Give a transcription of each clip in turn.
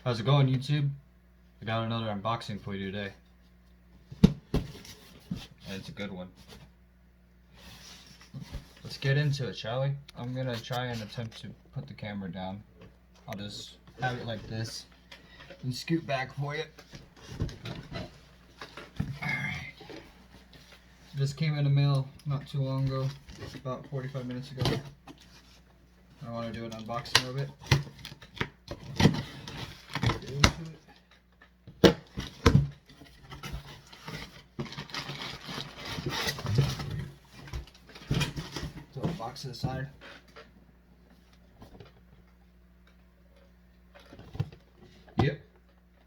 How's it going, YouTube? I got another unboxing for you today. And it's a good one. Let's get into it, shall we? I'm gonna try and attempt to put the camera down. I'll just have it like this and scoot back for you. Alright. This came in the mail not too long ago, about 45 minutes ago. I want to do an unboxing of it. Get into it. Throw the box to the side. Yep.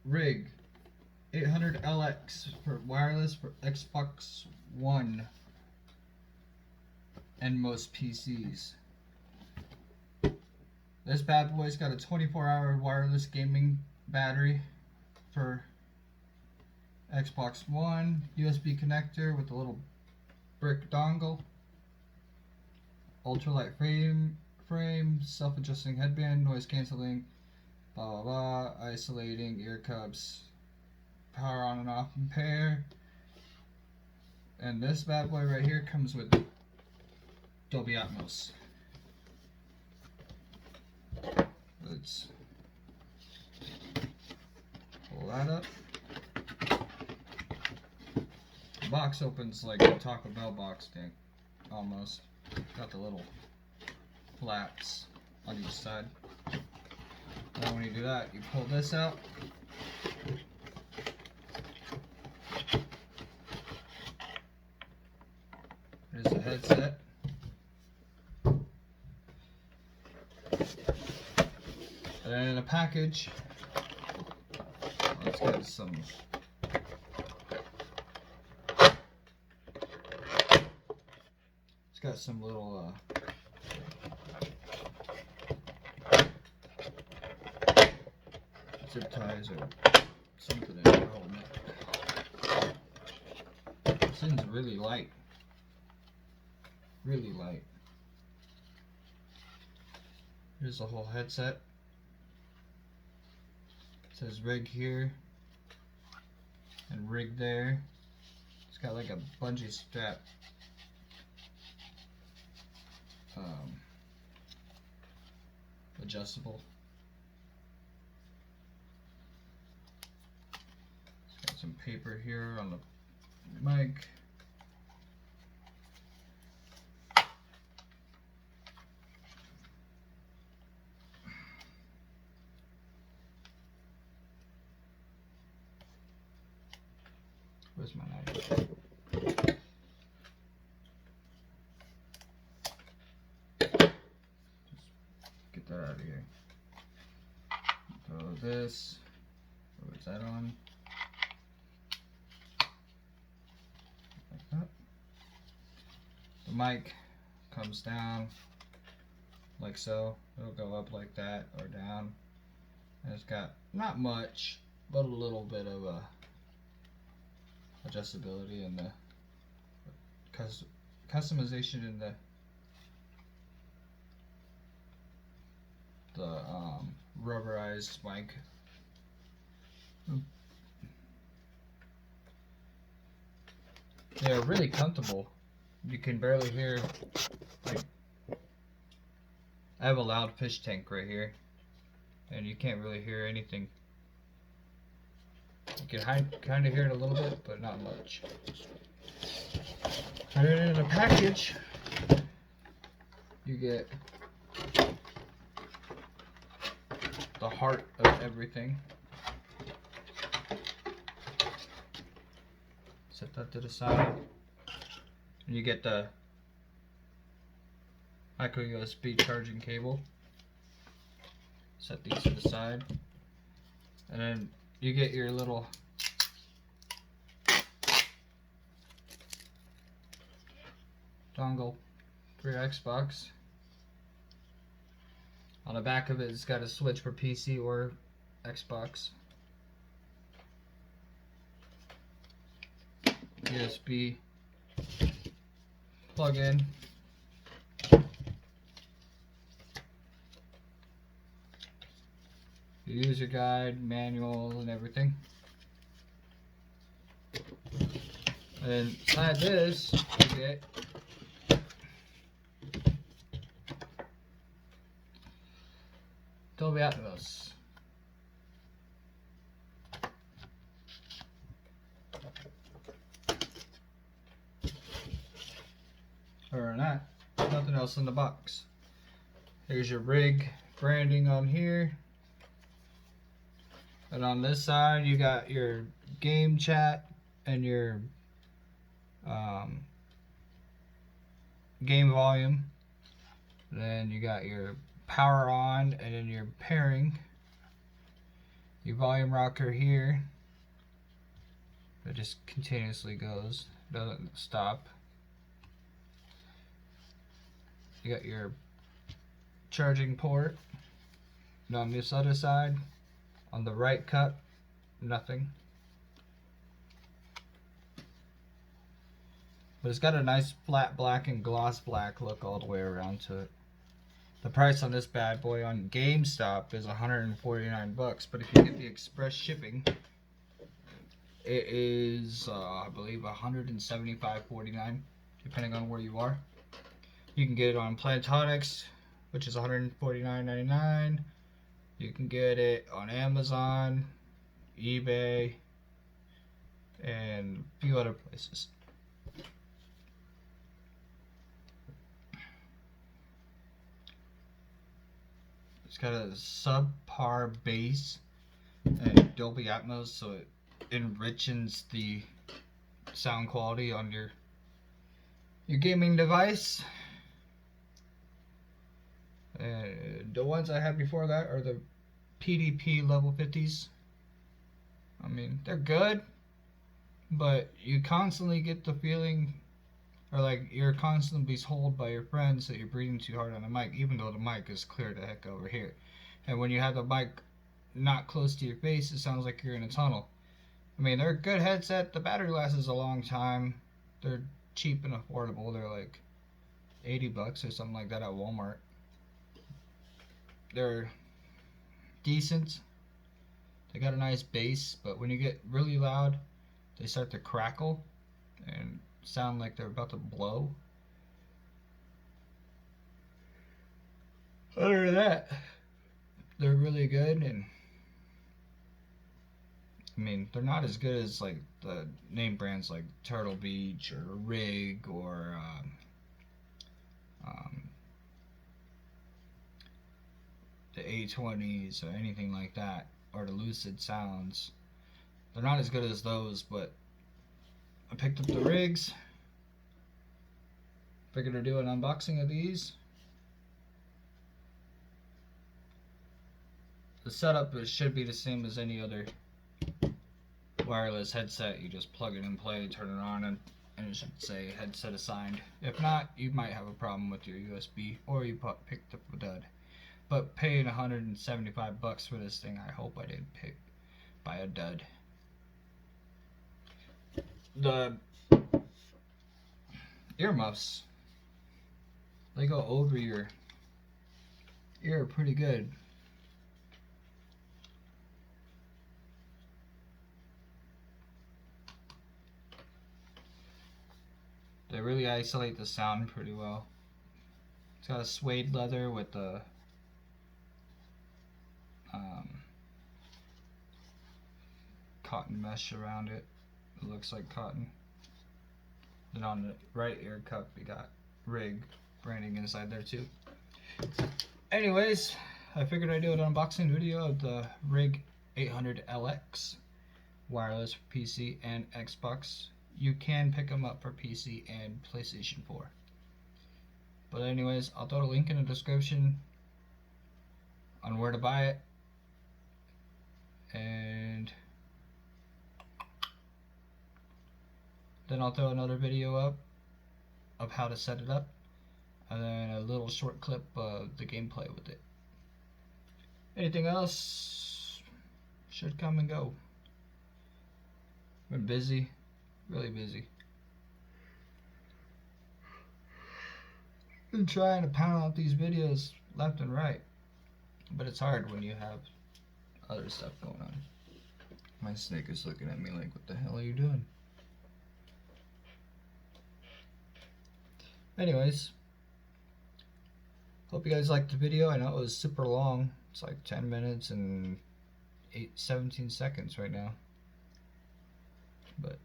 Rig 800LX for wireless for Xbox One and most PCs. This bad boy's got a 24-hour wireless gaming battery for Xbox One, USB connector with a little brick dongle, ultralight frame, self-adjusting headband, noise cancelling, blah blah blah, isolating ear cups, power on and off in pair. And this bad boy right here comes with Dolby Atmos. Let's pull that up. The box opens like a Taco Bell box thing, almost. Got the little flaps on each side. Now when you do that, you pull this out. There's the headset. And then in a package, let's get some. It's got some little zip ties or something in there holding it. This thing's really light. Really light. Here's the whole headset. It says rig here and rig there. It's got like a bungee strap adjustable. It's got some paper here on the mic. Where's my knife? Just get that out of here. Throw this. What's that on? Like that. The mic comes down like so. It'll go up like that or down. And it's got not much, but a little bit of a adjustability and the customization in the rubberized mic. They're really comfortable. You can barely hear. Like, I have a loud fish tank right here, and you can't really hear anything. You can kind of hear it a little bit, but not much. And then in a package, you get the heart of everything. Set that to the side. And you get the micro USB charging cable. Set these to the side. And then you get your little dongle for your Xbox. On the back of it, it's got a switch for PC or Xbox. USB plug in. the user guide, manual, and everything. And inside this, you get Dolby Atmos. Other than that, nothing else in the box. Here's your rig branding on here. And on this side, you got your game chat and your game volume. Then you got your power on and then your pairing. Your volume rocker here. It just continuously goes, doesn't stop. You got your charging port. And on this other side, on the right cup, nothing. But it's got a nice flat black and gloss black look all the way around to it. The price on this bad boy on GameStop is $149, but if you get the express shipping, it is I believe $175.49, depending on where you are. You can get it on Plantronics, which is $149.99. You can get it on Amazon, eBay, and a few other places. It's got a subpar bass and Dolby Atmos, so it enriches the sound quality on your gaming device. The ones I had before that are the PDP level 50s. I mean, they're good, but you constantly get the feeling, or like you're constantly told by your friends that you're breathing too hard on the mic, even though the mic is clear the heck over here. And when you have the mic not close to your face, it sounds like you're in a tunnel. I mean, they're a good headset. The battery lasts a long time. They're cheap and affordable. They're like $80 or something like that at Walmart. They're decent. They got a nice bass, but when you get really loud, they start to crackle and sound like they're about to blow. Other than that, they're really good, and I mean, they're not as good as like the name brands like Turtle Beach or Rig or the A20s or anything like that, or the Lucid Sounds. They're not as good as those, but I picked up the rigs. Figured to do an unboxing of these. The setup should be the same as any other wireless headset. You just plug it in, play, turn it on, and it should say headset assigned. If not, you might have a problem with your USB, or you picked up a dud. But paying $175 for this thing, I hope I didn't buy a dud. The earmuffs, they go over your ear pretty good. They really isolate the sound pretty well. It's got a suede leather with the cotton mesh around it. It looks like cotton. Then on the right ear cup, you got Rig branding inside there too. Anyways, I figured I'd do an unboxing video of the Rig 800LX wireless for PC and Xbox. You can pick them up for PC and PlayStation 4. But anyways, I'll throw a link in the description on where to buy it. And then I'll throw another video up of how to set it up, and then a little short clip of the gameplay with it. Anything else should come and go. Been busy, really busy. Been trying to pound out these videos left and right, but it's hard when you have other stuff going on. My snake is looking at me like, what the hell are you doing? Anyways, hope you guys liked the video. I know it was super long. It's like 10 minutes and 17 seconds right now. But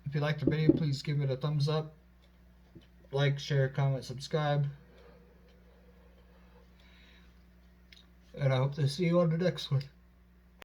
if you liked the video, please give it a thumbs up. Like, share, comment, subscribe. And I hope to see you on the next one.